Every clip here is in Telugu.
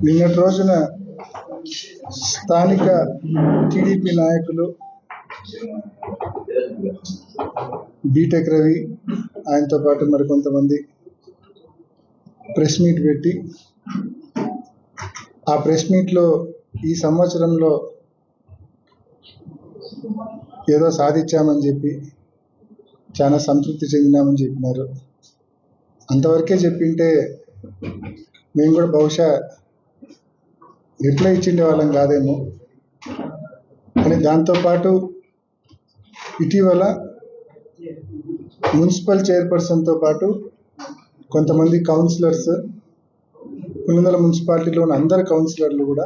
నిన్నటి రోజున స్థానిక టీడీపీ నాయకులు బీటెక్ రవి ఆయనతో పాటు మరికొంతమంది ప్రెస్ మీట్ పెట్టి ఆ ప్రెస్ మీట్లో ఈ సంవత్సరంలో ఏదో సాధించామని చెప్పి చాలా సంతృప్తి చెందినామని చెప్పినారు. అంతవరకే చెప్పింటే మేము కూడా బహుశా రిప్లై ఇచ్చిండే వాళ్ళం కాదేమో. కానీ దాంతోపాటు ఇటీవల మున్సిపల్ చైర్పర్సన్తో పాటు కొంతమంది కౌన్సిలర్స్, పులివెందుల మున్సిపాలిటీలో ఉన్న అందరు కౌన్సిలర్లు కూడా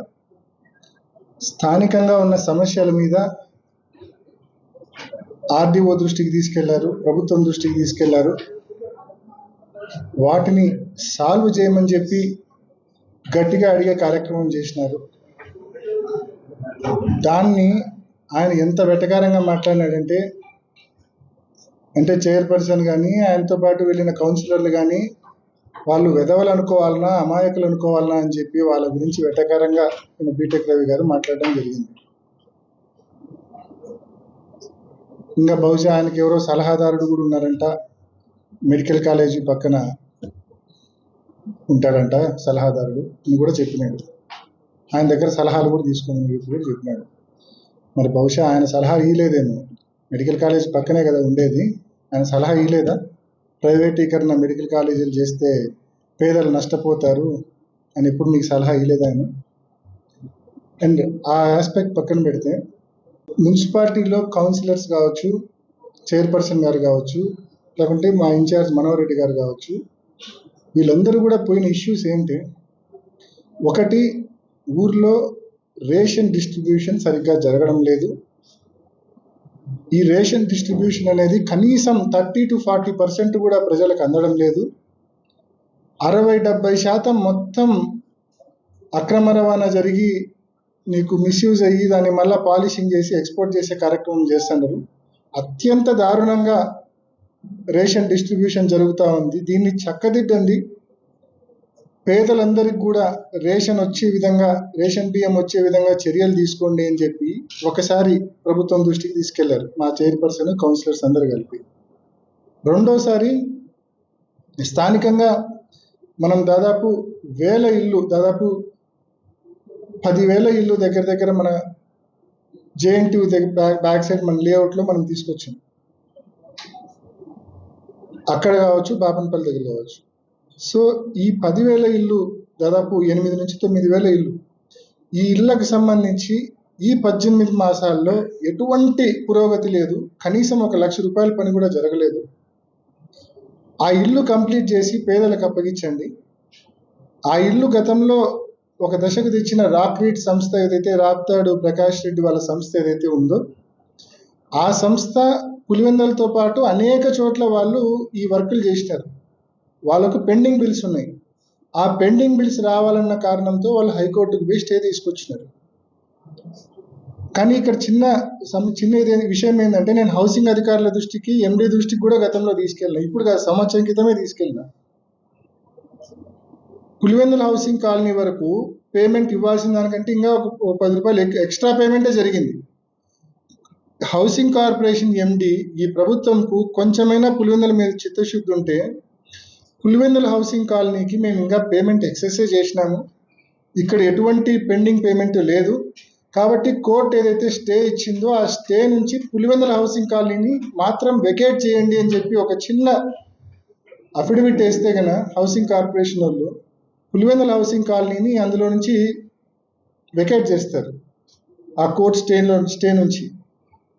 స్థానికంగా ఉన్న సమస్యల మీద ఆర్డీఓ దృష్టికి తీసుకెళ్లారు, ప్రభుత్వం దృష్టికి తీసుకెళ్లారు. వాటిని సాల్వ్ చేయమని చెప్పి గట్టిగా అడిగే కార్యక్రమం చేసినారు. దాన్ని ఆయన ఎంత వెటకారంగా మాట్లాడినాడంటే, చైర్పర్సన్ కానీ ఆయనతో పాటు వెళ్ళిన కౌన్సిలర్లు కానీ వాళ్ళు వెధవలు అనుకోవాలన్నా అమాయకులు అనుకోవాలన్నా అని చెప్పి వాళ్ళ గురించి వెటకారంగా బీటెక్ రవి గారు మాట్లాడడం జరిగింది. ఇంకా బహుశా ఆయనకి ఎవరో సలహాదారుడు కూడా ఉన్నారంట, మెడికల్ కాలేజీ పక్కన ఉంటాడంట సలహాదారుడు అని కూడా చెప్పినాడు. ఆయన దగ్గర సలహాలు కూడా తీసుకుని కూడా చెప్పినాడు. మరి బహుశా ఆయన సలహా ఇవ్వలేదేమో, మెడికల్ కాలేజ్ పక్కనే కదా ఉండేది, ఆయన సలహా ఇవ్వలేదా? ప్రైవేటీకరణ మెడికల్ కాలేజీలు చేస్తే పేదలు నష్టపోతారు అని ఎప్పుడు మీకు సలహా ఇవ్వలేదా ఆయన? అండ్ ఆ ఆస్పెక్ట్ పక్కన పెడితే మున్సిపాలిటీలో కౌన్సిలర్స్ కావచ్చు, చైర్పర్సన్ గారు కావచ్చు, లేకుంటే మా ఇన్ఛార్జ్ మనోహర్ రెడ్డి గారు కావచ్చు, వీళ్ళందరూ కూడా పోయిన ఇష్యూస్ ఏంటి? ఒకటి, ఊర్లో రేషన్ డిస్ట్రిబ్యూషన్ సరిగ్గా జరగడం లేదు. ఈ రేషన్ డిస్ట్రిబ్యూషన్ అనేది కనీసం 30 to 40% కూడా ప్రజలకు అందడం లేదు. 60-70% మొత్తం అక్రమ రవాణా జరిగి నీకు మిస్యూజ్ అయ్యి దాన్ని మళ్ళీ పాలిషింగ్ చేసి ఎక్స్పోర్ట్ చేసే కార్యక్రమం చేస్తున్నారు. అత్యంత దారుణంగా రేషన్ డిస్ట్రిబ్యూషన్ జరుగుతూ ఉంది. దీన్ని చక్కదిద్దండి, పేదలందరికీ కూడా రేషన్ వచ్చే విధంగా, రేషన్ బియ్యం వచ్చే విధంగా చర్యలు తీసుకోండి అని చెప్పి ఒకసారి ప్రభుత్వం దృష్టికి తీసుకెళ్లారు మా చైర్పర్సన్, కౌన్సిలర్స్ అందరు కలిపి. రెండోసారి స్థానికంగా మనం దాదాపు 10,000 ఇల్లు దగ్గర మన జేఎన్టీ బ్యాక్ సైడ్ మన లేఅవుట్లో మనం తీసుకొచ్చాం. అక్కడ కావచ్చు, బాపనపల్లి దగ్గర కావచ్చు. సో ఈ 10,000 ఇల్లు దాదాపు 8 నుంచి 9,000 ఇల్లు, ఈ ఇళ్లకు సంబంధించి ఈ 18 మాసాల్లో ఎటువంటి పురోగతి లేదు. కనీసం 1,00,000 రూపాయల పని కూడా జరగలేదు. ఆ ఇల్లు కంప్లీట్ చేసి పేదలకు అప్పగించండి. ఆ ఇల్లు గతంలో ఒక దశకు తెచ్చిన రాక్రీట్ సంస్థ ఏదైతే, రాప్తాడు ప్రకాష్ రెడ్డి వాళ్ళ సంస్థ ఏదైతే ఉందో, ఆ సంస్థ పులివెందులతో పాటు అనేక చోట్ల వాళ్ళు ఈ వర్కులు చేసినారు. వాళ్ళకు పెండింగ్ బిల్స్ ఉన్నాయి. ఆ పెండింగ్ బిల్స్ రావాలన్న కారణంతో వాళ్ళు హైకోర్టుకు పోయి స్టే తీసుకొచ్చినారు. కానీ ఇక్కడ చిన్న విషయం ఏంటంటే, నేను హౌసింగ్ అధికారుల దృష్టికి, ఎండీ దృష్టికి కూడా గతంలో తీసుకెళ్ళినా. ఇప్పుడు సంవత్సరం క్రితమే తీసుకెళ్ళినా. పులివెందుల హౌసింగ్ కాలనీ వరకు పేమెంట్ ఇవ్వాల్సిన దానికంటే ఇంకా ఒక 10 రూపాయలు ఎక్స్ట్రా పేమెంటే జరిగింది. హౌసింగ్ కార్పొరేషన్ ఎండి ఈ ప్రభుత్వంకు కొంచెమైనా పులివెందుల మీద చిత్తశుద్ధి ఉంటే, పులివెందుల హౌసింగ్ కాలనీకి మేము ఇంకా పేమెంట్ ఎక్సెసే చేసినాము, ఇక్కడ ఎటువంటి పెండింగ్ పేమెంట్ లేదు, కాబట్టి కోర్టు ఏదైతే స్టే ఇచ్చిందో ఆ స్టే నుంచి పులివెందుల హౌసింగ్ కాలనీని మాత్రం వెకేట్ చేయండి అని చెప్పి ఒక చిన్న అఫిడవిట్ వేస్తే కనుక హౌసింగ్ కార్పొరేషన్ వాళ్ళు పులివెందుల హౌసింగ్ కాలనీని అందులో నుంచి వెకేట్ చేస్తారు, ఆ కోర్టు స్టే నుంచి.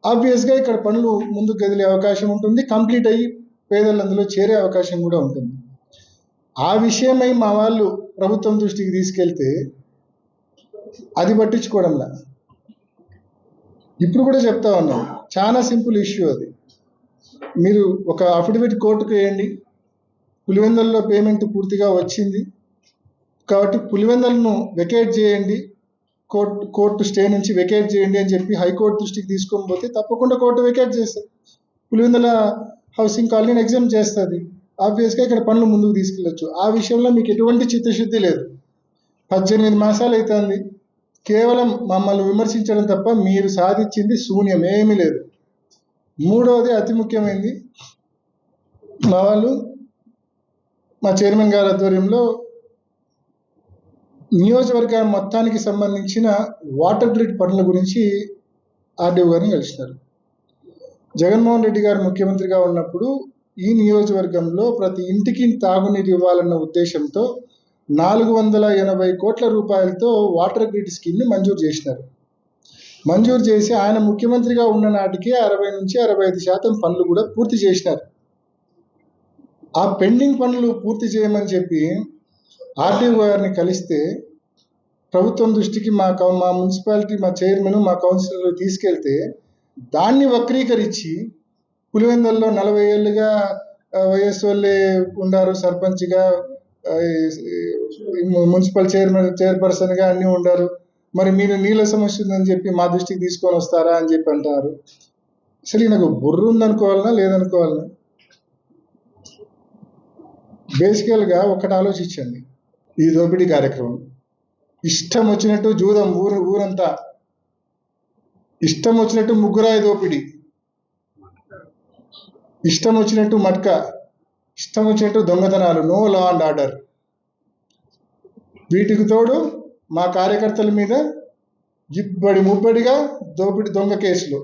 ఆబ్వియస్గా ఇక్కడ పనులు ముందుకు కదిలే అవకాశం ఉంటుంది, కంప్లీట్ అయ్యి పేదలు అందులో చేరే అవకాశం కూడా ఉంటుంది. ఆ విషయమై మా వాళ్ళు ప్రభుత్వం దృష్టికి తీసుకెళ్తే అది పట్టించుకోవడంలా. ఇప్పుడు కూడా చెప్తా ఉన్నాం, చాలా సింపుల్ ఇష్యూ అది. మీరు ఒక అఫిడవిట్ కోర్టుకు వేయండి, పులివెందులలో పేమెంట్ పూర్తిగా వచ్చింది కాబట్టి పులివెందులను వెకేట్ చేయండి, కోర్టు స్టే నుంచి వెకేట్ చేయండి అని చెప్పి హైకోర్టు దృష్టికి తీసుకొని పోతే తప్పకుండా కోర్టు వెకేట్ చేస్తుంది, పులివెందుల హౌసింగ్ కాలనీని ఎగ్జామ్ చేస్తుంది. ఆబ్వియస్గా ఇక్కడ పనులు ముందుకు తీసుకెళ్ళచ్చు. ఆ విషయంలో మీకు ఎటువంటి చిత్తశుద్ధి లేదు. 18 మాసాలు అవుతుంది. కేవలం మమ్మల్ని విమర్శించడం తప్ప మీరు సాధించింది శూన్యం, ఏమీ లేదు. మూడవది అతి ముఖ్యమైనది, మా వాళ్ళు మా చైర్మన్ గారి ఆధ్వర్యంలో నియోజకవర్గ మొత్తానికి సంబంధించిన వాటర్ గ్రిడ్ పనుల గురించి ఆర్డీఓ గారిని కలిసినారు. జగన్మోహన్ రెడ్డి గారు ముఖ్యమంత్రిగా ఉన్నప్పుడు ఈ నియోజకవర్గంలో ప్రతి ఇంటికి తాగునీరు ఇవ్వాలన్న ఉద్దేశంతో 480 కోట్ల రూపాయలతో వాటర్ గ్రిడ్ స్కీమ్ని మంజూరు చేసినారు. మంజూరు చేసి ఆయన ముఖ్యమంత్రిగా ఉన్న నాటికి 60 నుంచి 65% పనులు కూడా పూర్తి చేసినారు. ఆ పెండింగ్ పనులు పూర్తి చేయమని చెప్పి ఆర్డీఓ గారిని కలిస్తే ప్రభుత్వం దృష్టికి మా మున్సిపాలిటీ, మా చైర్మన్, మా కౌన్సిలర్లు తీసుకెళ్తే దాన్ని వక్రీకరించి పులివెందుల్లో 40 ఏళ్ళుగా వైఎస్ వాళ్ళే ఉండారు, సర్పంచ్గా, మున్సిపల్ చైర్పర్సన్గా అన్నీ ఉండారు, మరి మీరు నీళ్ళ సమస్య ఉందని చెప్పి మా దృష్టికి తీసుకొని వస్తారా అని చెప్పి అంటారు. అసలు నాకు బుర్ర ఉందనుకోవాలన్నా లేదనుకోవాలన్నా? బేసికల్గా ఒకటి ఆలోచించండి. ఈ దోపిడీ కార్యక్రమం ఇష్టం వచ్చినట్టు జూదం, ఊరంతా ఇష్టం వచ్చినట్టు ముగ్గురాయి దోపిడీ, ఇష్టం వచ్చినట్టు మట్క, ఇష్టం వచ్చినట్టు దొంగతనాలు, నో లా అండ్ ఆర్డర్. వీటికి తోడు మా కార్యకర్తల మీద ముబ్బడిగా దోపిడీ, దొంగ కేసులు,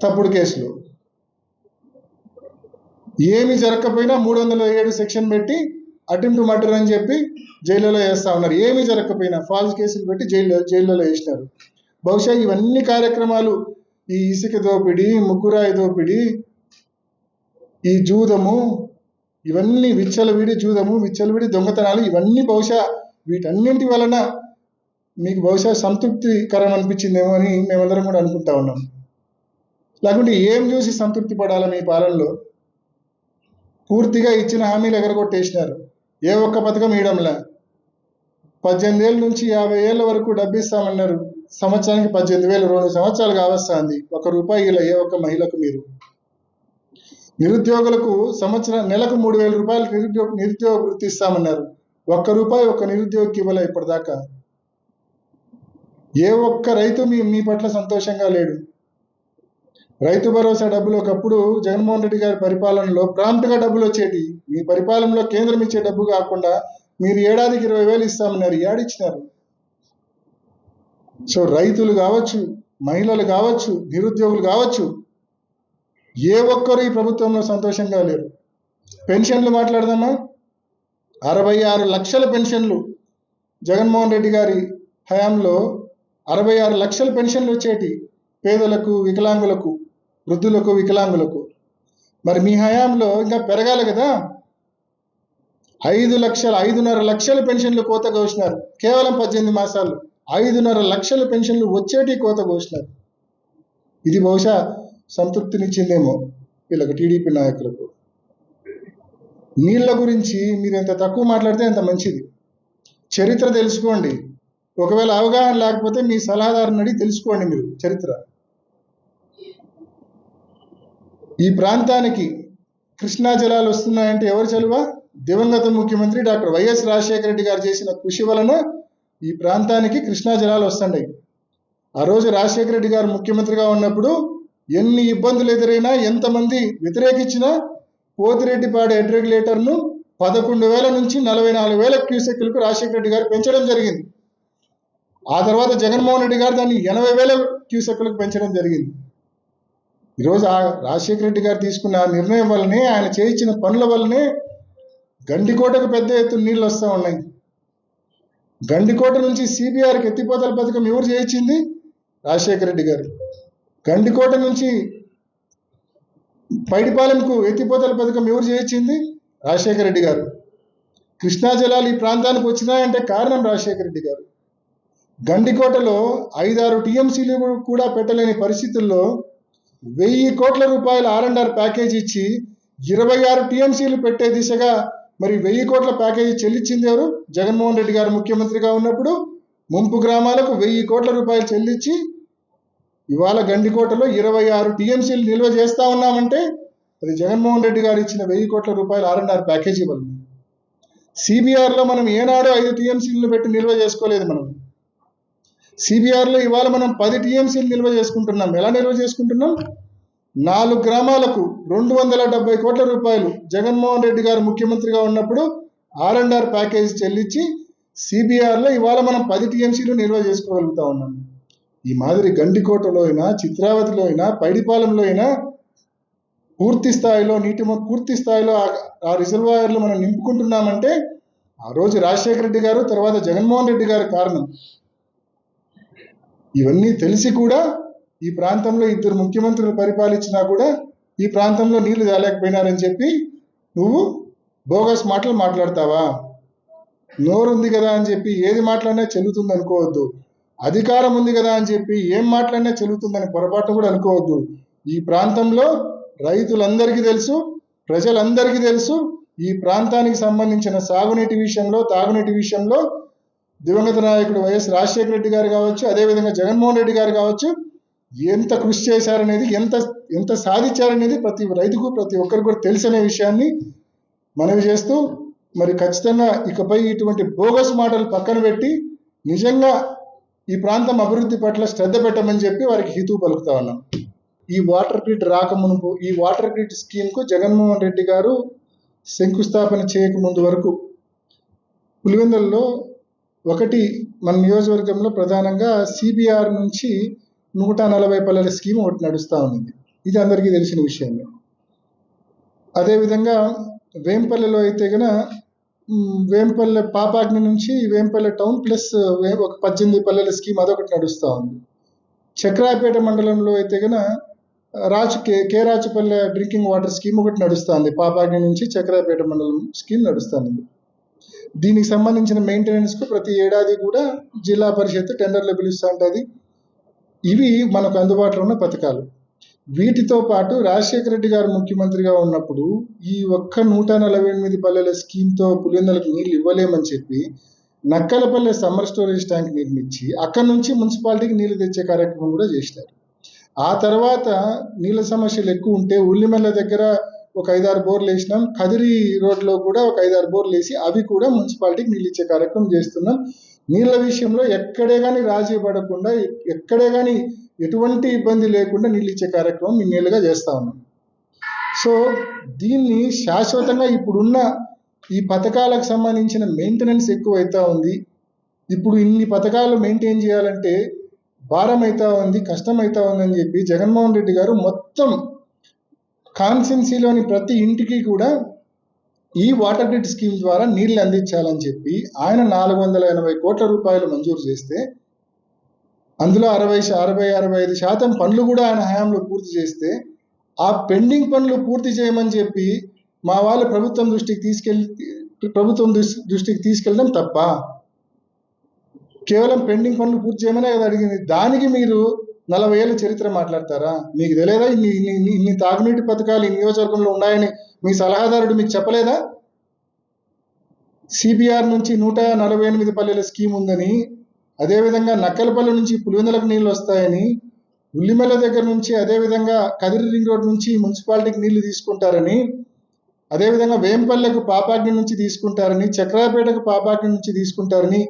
తప్పుడు కేసులు. ఏమి జరగకపోయినా 307 సెక్షన్ పెట్టి అటెంప్ట్ మర్డర్ అని చెప్పి జైలులో వేస్తా ఉన్నారు. ఏమి జరగకపోయినా ఫాల్స్ కేసులు పెట్టి జైల్లో వేసినారు. బహుశా ఇవన్నీ కార్యక్రమాలు, ఈ ఇసుక దోపిడీ, ముగ్గురాయి దోపిడీ, ఈ జూదము, ఇవన్నీ విచ్చలవిడి జూదము, విచ్చలవిడి దొంగతనాలు, ఇవన్నీ బహుశా వీటన్నింటి వలన మీకు బహుశా సంతృప్తికరం అనిపించిందేమో అని మేమందరం కూడా అనుకుంటా ఉన్నాం. లేకుంటే ఏం చూసి సంతృప్తి పడాలా? మీ పాలనలో పూర్తిగా ఇచ్చిన హామీలు ఎగరగొట్టేసినారు. ఏ ఒక్క పథకం ఇవ్వడంలా. 18 ఏళ్ళ నుంచి 50 ఏళ్ళ వరకు డబ్బు ఇస్తామన్నారు. సంవత్సరానికి 18,000, 2 సంవత్సరాలు కావస్తుంది. ₹1 ఇలా ఏ ఒక్క మహిళకు మీరు. నిరుద్యోగులకు నెలకు ₹3,000 నిరుద్యోగ వృత్తి ఇస్తామన్నారు. ₹1 ఒక్క నిరుద్యోగికి ఇవ్వలే ఇప్పటిదాకా. ఏ ఒక్క రైతు మీ పట్ల సంతోషంగా లేడు. రైతు భరోసా డబ్బులు ఒకప్పుడు జగన్మోహన్ రెడ్డి గారి పరిపాలనలో ప్రాంప్ట్గా డబ్బులు వచ్చేటి. మీ పరిపాలనలో కేంద్రం ఇచ్చే డబ్బు కాకుండా మీరు ఏడాదికి 20,000 ఇస్తామన్నారు. ఏడిచ్చినారు? సో రైతులు కావచ్చు, మహిళలు కావచ్చు, నిరుద్యోగులు కావచ్చు, ఏ ఒక్కరు ఈ ప్రభుత్వంలో సంతోషంగా లేరు. పెన్షన్లు మాట్లాడదామా? 66 లక్షల పెన్షన్లు జగన్మోహన్ రెడ్డి గారి హయాంలో 66 లక్షల పెన్షన్లు వచ్చేటి పేదలకు, వికలాంగులకు, వృద్ధులకు, వికలాంగులకు. మరి మీ హయాంలో ఇంకా పెరగాలి కదా. 5,5,5.5 లక్షల పెన్షన్లు కోత కోసినారు. కేవలం 18 మాసాలు 5.5 లక్షల పెన్షన్లు వచ్చేటి కోత కోసినారు. ఇది బహుశా సంతృప్తినిచ్చిందేమో వీళ్ళకి, టీడీపీ నాయకులకు. నీళ్ళ గురించి మీరు ఎంత తక్కువ మాట్లాడితే అంత మంచిది. చరిత్ర తెలుసుకోండి. ఒకవేళ అవగాహన లేకపోతే మీ సలహాదారుని అడిగి తెలుసుకోండి మీరు చరిత్ర. ఈ ప్రాంతానికి కృష్ణా జలాలు వస్తున్నాయంటే ఎవరు చలువ? దివంగత ముఖ్యమంత్రి డాక్టర్ వైఎస్ రాజశేఖర రెడ్డి గారు చేసిన కృషి వలన ఈ ప్రాంతానికి కృష్ణా జలాలు వస్తున్నాయి. ఆ రోజు రాజశేఖర రెడ్డి గారు ముఖ్యమంత్రిగా ఉన్నప్పుడు ఎన్ని ఇబ్బందులు ఎదురైనా, ఎంతమంది వ్యతిరేకించినా పోతిరెడ్డిపాడు హెడ్ రెగ్యులేటర్ను 11,000 నుంచి 44,000 క్యూసెక్లకు రాజశేఖర రెడ్డి గారు పెంచడం జరిగింది. ఆ తర్వాత జగన్మోహన్ రెడ్డి గారు దాన్ని 80,000 క్యూసెక్లకు పెంచడం జరిగింది. ఈరోజు ఆ రాజశేఖర రెడ్డి గారు తీసుకున్న నిర్ణయం వల్లనే, ఆయన చేయించిన పనుల వల్లనే గండికోటకు పెద్ద ఎత్తున నీళ్ళు వస్తూ ఉన్నాయి. గండికోట నుంచి సిబిఆర్కి ఎత్తిపోతల పథకం ఎవరు చేయించింది? రాజశేఖర రెడ్డి గారు. గండికోట నుంచి పైడిపాలెంకు ఎత్తిపోతల పథకం ఎవరు చేయించింది? రాజశేఖర రెడ్డి గారు. కృష్ణా జలాలు ఈ ప్రాంతానికి వచ్చినాయంటే కారణం రాజశేఖర రెడ్డి గారు. గండికోటలో 5-6 టీఎంసీలు కూడా పెట్టలేని పరిస్థితుల్లో 1,000 కోట్ల రూపాయల R&R ప్యాకేజ్ ఇచ్చి 26 టీఎంసీలు పెట్టే దిశగా మరి 1,000 కోట్ల ప్యాకేజీ చెల్లించింది ఎవరు? జగన్మోహన్ రెడ్డి గారు ముఖ్యమంత్రిగా ఉన్నప్పుడు ముంపు గ్రామాలకు 1,000 కోట్ల రూపాయలు చెల్లించి ఇవాళ గండికోటలో 26 టీఎంసీలు నిల్వ చేస్తా ఉన్నామంటే అది జగన్మోహన్ రెడ్డి గారు ఇచ్చిన 1,000 కోట్ల రూపాయల R&R ప్యాకేజీ వల్ల. సిబిఆర్లో మనం ఏనాడు 5 టీఎంసీలను పెట్టి నిల్వ చేసుకోలేదు. మనం సిబిఆర్లో ఇవాళ మనం 10 టీఎంసీలు నిల్వ చేసుకుంటున్నాం. ఎలా నిల్వ చేసుకుంటున్నాం? 4 గ్రామాలకు 270 కోట్ల రూపాయలు జగన్మోహన్ రెడ్డి గారు ముఖ్యమంత్రిగా ఉన్నప్పుడు R&R ప్యాకేజ్ చెల్లించి సిబిఆర్లో ఇవాళ మనం 10 టీఎంసీలు నిల్వ చేసుకోగలుగుతా ఉన్నాం. ఈ మాదిరి గండికోటలో అయినా, చిత్రావతిలో అయినా, పైడిపాలెంలో అయినా పూర్తి స్థాయిలో పూర్తి స్థాయిలో ఆ రిజర్వాయర్లు మనం నింపుకుంటున్నామంటే ఆ రోజు రాజశేఖర రెడ్డి గారు, తర్వాత జగన్మోహన్ రెడ్డి గారు కారణం. ఇవన్నీ తెలిసి కూడా ఈ ప్రాంతంలో 2 ముఖ్యమంత్రులు పరిపాలించినా కూడా ఈ ప్రాంతంలో నీళ్లు తేలేకపోయినారని చెప్పి నువ్వు బోగస్ మాటలు మాట్లాడతావా? నోరుంది కదా అని చెప్పి ఏది మాట్లాడినా చెల్లుతుంది అనుకోవద్దు. అధికారం ఉంది కదా అని చెప్పి ఏం మాట్లాడినా చెల్లుతుందని పొరపాటు కూడా అనుకోవద్దు. ఈ ప్రాంతంలో రైతులందరికీ తెలుసు, ప్రజలందరికీ తెలుసు, ఈ ప్రాంతానికి సంబంధించిన సాగునీటి విషయంలో, తాగునీటి విషయంలో దివంగత నాయకుడు వైఎస్ రాజశేఖర రెడ్డి గారు కావచ్చు, అదేవిధంగా జగన్మోహన్ రెడ్డి గారు కావచ్చు, ఎంత కృషి చేశారనేది, ఎంత సాధించారనేది ప్రతి రైతుకు, ప్రతి ఒక్కరికి కూడా తెలిసనే విషయాన్ని మనవి చేస్తూ, మరి ఖచ్చితంగా ఇకపై ఇటువంటి బోగస్ మాటలు పక్కన పెట్టి నిజంగా ఈ ప్రాంతం అభివృద్ధి పట్ల శ్రద్ధ పెట్టమని చెప్పి వారికి హితవు పలుకుతా ఉన్నాం. ఈ వాటర్ గ్రిడ్ రాకమునుపు, ఈ వాటర్ గ్రిడ్ స్కీమ్కు జగన్మోహన్ రెడ్డి గారు శంకుస్థాపన చేయకముందు వరకు పులివెందులలో ఒకటి మన నియోజకవర్గంలో ప్రధానంగా సిబిఆర్ నుంచి 140 పల్లెల స్కీమ్ ఒకటి నడుస్తూ ఉంది. ఇది అందరికీ తెలిసిన విషయమే. అదేవిధంగా వేంపల్లెలో అయితే కనుక వేంపల్లె పాపాగ్ని నుంచి వేంపల్లె టౌన్ ప్లస్ ఒక 18 పల్లెల స్కీమ్ అదొకటి నడుస్తూ ఉంది. చక్రాయపేట మండలంలో అయితే కనుక కే రాచుపల్లె డ్రింకింగ్ వాటర్ స్కీమ్ ఒకటి నడుస్తుంది. పాపాగ్ని నుంచి చక్రాయపేట మండలం స్కీమ్ నడుస్తుంది. దీనికి సంబంధించిన మెయింటెనెన్స్కు ప్రతి ఏడాది కూడా జిల్లా పరిషత్ టెండర్లు పిలుస్తూ ఉంటుంది. ఇవి మనకు అందుబాటులో ఉన్న పథకాలు. వీటితో పాటు రాజశేఖర రెడ్డి గారు ముఖ్యమంత్రిగా ఉన్నప్పుడు ఈ ఒక్క 148 పల్లెల స్కీమ్తో పులివెందులకు నీళ్ళు ఇవ్వలేమని చెప్పి నక్కలపల్లె సమ్మర్ స్టోరేజ్ ట్యాంక్ నిర్మించి అక్కడి నుంచి మున్సిపాలిటీకి నీళ్లు తెచ్చే కార్యక్రమం కూడా చేసినారు. ఆ తర్వాత నీళ్ళ సమస్యలు ఎక్కువ ఉంటే ఉల్లిమెల్ల దగ్గర ఒక 5-6 బోర్లు వేసినాం. కదిరి రోడ్లో కూడా ఒక 5-6 బోర్లు వేసి అవి కూడా మున్సిపాలిటీకి నీళ్ళు ఇచ్చే కార్యక్రమం చేస్తున్నాం. నీళ్ళ విషయంలో ఎక్కడే కానీ రాజీ పడకుండా, ఎక్కడే కానీ ఎటువంటి ఇబ్బంది లేకుండా నీళ్ళు ఇచ్చే కార్యక్రమం ఇన్నేళ్ళుగా చేస్తూ ఉన్నాం. సో దీన్ని శాశ్వతంగా ఇప్పుడున్న ఈ పథకాలకు సంబంధించిన మెయింటెనెన్స్ ఎక్కువ అవుతా ఉంది. ఇప్పుడు ఇన్ని పథకాలు మెయింటైన్ చేయాలంటే భారం అవుతా ఉంది, కష్టం అవుతా ఉందని చెప్పి జగన్మోహన్ రెడ్డి గారు మొత్తం కాన్స్టిట్యున్సీలోని ప్రతి ఇంటికి కూడా ఈ వాటర్ గ్రిడ్ స్కీమ్ ద్వారా నీళ్లు అందించాలని చెప్పి ఆయన 480 కోట్ల రూపాయలు మంజూరు చేస్తే అందులో 65% పనులు కూడా ఆయన హయాంలో పూర్తి చేస్తే ఆ పెండింగ్ పనులు పూర్తి చేయమని చెప్పి మా వాళ్ళు ప్రభుత్వం దృష్టికి తీసుకెళ్ళడం తప్ప? కేవలం పెండింగ్ పనులు పూర్తి చేయమనే కదా అడిగింది. దానికి మీరు 40 ఏళ్ళ చరిత్ర మాట్లాడతారా? మీకు తెలియదా ఇన్ని తాగునీటి పథకాలు ఈ నియోజకవర్గంలో ఉన్నాయని మీ సలహాదారుడు మీకు చెప్పలేదా? సిబిఆర్ నుంచి 148 పల్లెల స్కీమ్ ఉందని, అదేవిధంగా నక్కలపల్లి నుంచి పులివెందులకు నీళ్ళు వస్తాయని, ఉల్లిమెల్ల దగ్గర నుంచి అదేవిధంగా కదిరి రింగ్ రోడ్ నుంచి మున్సిపాలిటీకి నీళ్లు తీసుకుంటారని, అదేవిధంగా వేంపల్లెకు పాపాగ్ని నుంచి తీసుకుంటారని, చక్రాయపేటకు పాపాగ్ని నుంచి తీసుకుంటారని,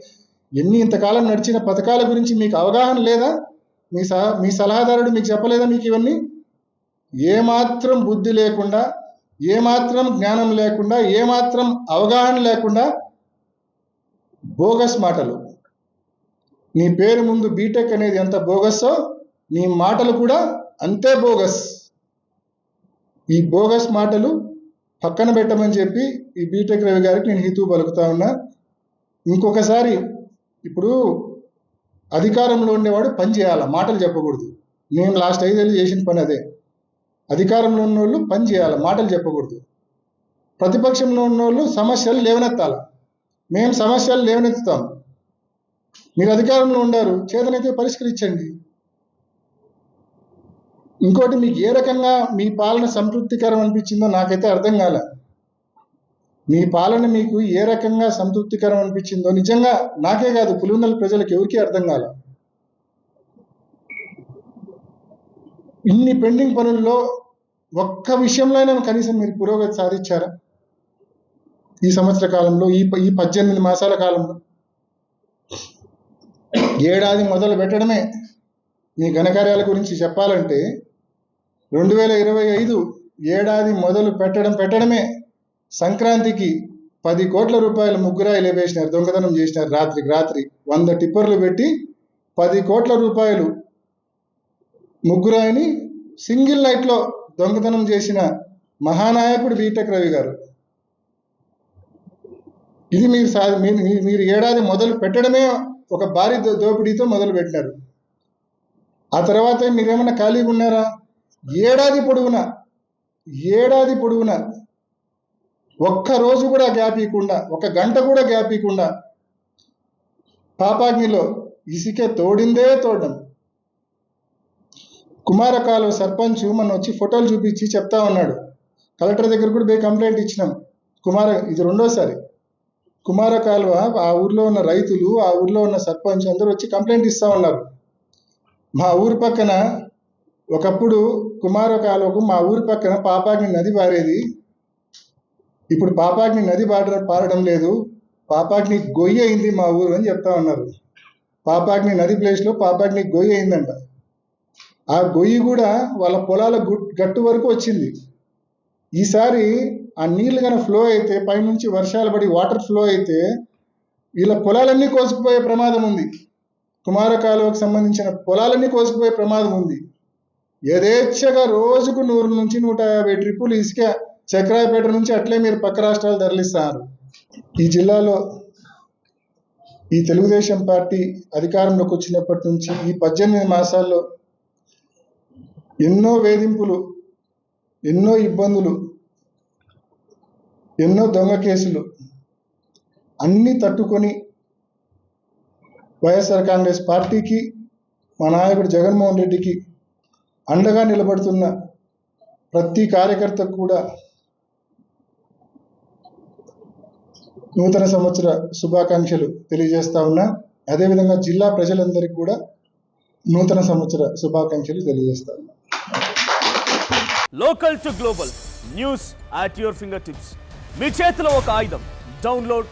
ఇంతకాలం నడిచిన పథకాల గురించి మీకు అవగాహన లేదా? మీ సలహాదారుడు మీకు చెప్పలేదా? మీకు ఇవన్నీ ఏమాత్రం బుద్ధి లేకుండా, ఏమాత్రం జ్ఞానం లేకుండా, ఏమాత్రం అవగాహన లేకుండా బోగస్ మాటలు. నీ పేరు ముందు బీటెక్ అనేది ఎంత బోగస్సో నీ మాటలు కూడా అంతే బోగస్. ఈ బోగస్ మాటలు పక్కన పెట్టమని చెప్పి ఈ బీటెక్ రవి గారికి నేను హితవు పలుకుతా ఉన్నా. ఇంకొకసారి, ఇప్పుడు అధికారంలో ఉండేవాడు పని చేయాల, మాటలు చెప్పకూడదు. నేను లాస్ట్ 5 ఏళ్ళు చేసిన పని అదే. అధికారంలో ఉన్నోళ్ళు పని చేయాలి, మాటలు చెప్పకూడదు. ప్రతిపక్షంలో ఉన్నోళ్ళు సమస్యలు లేవనెత్తాల. మేము సమస్యలు లేవనెత్తుతాం. మీరు అధికారంలో ఉండారు, చేతనైతే పరిష్కరించండి. ఇంకోటి, మీకు ఏ రకంగా మీ పాలన సంతృప్తికరం అనిపించిందో నాకైతే అర్థం కాలే. మీ పాలన మీకు ఏ రకంగా సంతృప్తికరం అనిపించిందో నిజంగా నాకే కాదు, పులివెందుల ప్రజలకు ఎవరికీ అర్థం కాల. ఇన్ని పెండింగ్ పనుల్లో ఒక్క విషయంలో అయినా కనీసం మీరు పురోగతి సాధించారా? ఈ సంవత్సర కాలంలో, ఈ 18 మాసాల కాలంలో ఏడాది మొదలు పెట్టడమే. మీ ఘనకార్యాల గురించి చెప్పాలంటే 2025 ఏడాది మొదలు పెట్టడమే సంక్రాంతికి 10 కోట్ల రూపాయలు ముగ్గురాయి లేవేసినారు, దొంగతనం చేసినారు. రాత్రికి రాత్రి 100 టిప్పర్లు పెట్టి 10 కోట్ల రూపాయలు ముగ్గురాయిని సింగిల్ నైట్లో దొంగతనం చేసిన మహానాయకుడు బీటెక్ రవి గారు. ఇది మీరు ఏడాది మొదలు పెట్టడమే ఒక భారీ దోపిడీతో మొదలు పెట్టినారు. ఆ తర్వాత మీరేమన్నా ఖాళీగా ఉన్నారా? ఏడాది పొడవునా ఒక్క రోజు కూడా గ్యాప్ ఇవ్వకుండా, ఒక గంట కూడా గ్యాప్ ఇవ్వకుండా పాపాగ్నిలో ఇసుకే తోడడం. కుమారకాలువ సర్పంచ్ మన వచ్చి ఫోటోలు చూపించి చెప్తా ఉన్నాడు. కలెక్టర్ దగ్గర కూడా పోయి కంప్లైంట్ ఇచ్చినాం. ఇది రెండోసారి. కుమారకాలువ ఆ ఊర్లో ఉన్న రైతులు, ఆ ఊర్లో ఉన్న సర్పంచ్ అందరూ వచ్చి కంప్లైంట్ ఇస్తా ఉన్నారు. మా ఊరి పక్కన ఒకప్పుడు కుమారకాలువకు మా ఊరి పక్కన పాపాగ్ని నది పారేది. ఇప్పుడు పాపాగ్ని నది పారడం లేదు, పాపాగ్ని గొయ్యి అయింది మా ఊరు అని చెప్తా ఉన్నారు. పాపాగ్ని నది ప్లేస్లో పాపాగ్ని గొయ్యి అయిందంట. ఆ గొయ్యి కూడా వాళ్ళ పొలాల గట్టు వరకు వచ్చింది. ఈసారి ఆ నీళ్లు కనుక ఫ్లో అయితే, పైనుంచి వర్షాలు పడి వాటర్ ఫ్లో అయితే వీళ్ళ పొలాలన్నీ కోసుకుపోయే ప్రమాదం ఉంది. కుమారకాలువకు సంబంధించిన పొలాలన్నీ కోసుకుపోయే ప్రమాదం ఉంది. యథేచ్ఛగా రోజుకు 100 నుంచి 150 ట్రిప్పులు ఇసుక చక్రాయపేట నుంచి అట్లే మీరు పక్క రాష్ట్రాలు తరలిస్తారు. ఈ జిల్లాలో ఈ తెలుగుదేశం పార్టీ అధికారంలోకి వచ్చినప్పటి నుంచి ఈ 18 మాసాల్లో ఎన్నో వేధింపులు, ఎన్నో ఇబ్బందులు, ఎన్నో దొంగ కేసులు అన్నీ తట్టుకొని వైఎస్ఆర్ కాంగ్రెస్ పార్టీకి, మా నాయకుడు జగన్మోహన్ రెడ్డికి అండగా నిలబడుతున్న ప్రతి కార్యకర్తకు కూడా నూతన సంవత్సర శుభాకాంక్షలు తెలియజేస్తా ఉన్నా. అదేవిధంగా జిల్లా ప్రజలందరికీ కూడా నూతన సంవత్సర శుభాకాంక్షలు తెలియజేస్తా ఉన్నా. Local to global news at your fingertips. మీ చేతిలో ఒక ఆయుధం. Download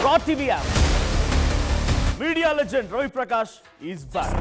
raw TV app. Media legend Ravi Prakash is back.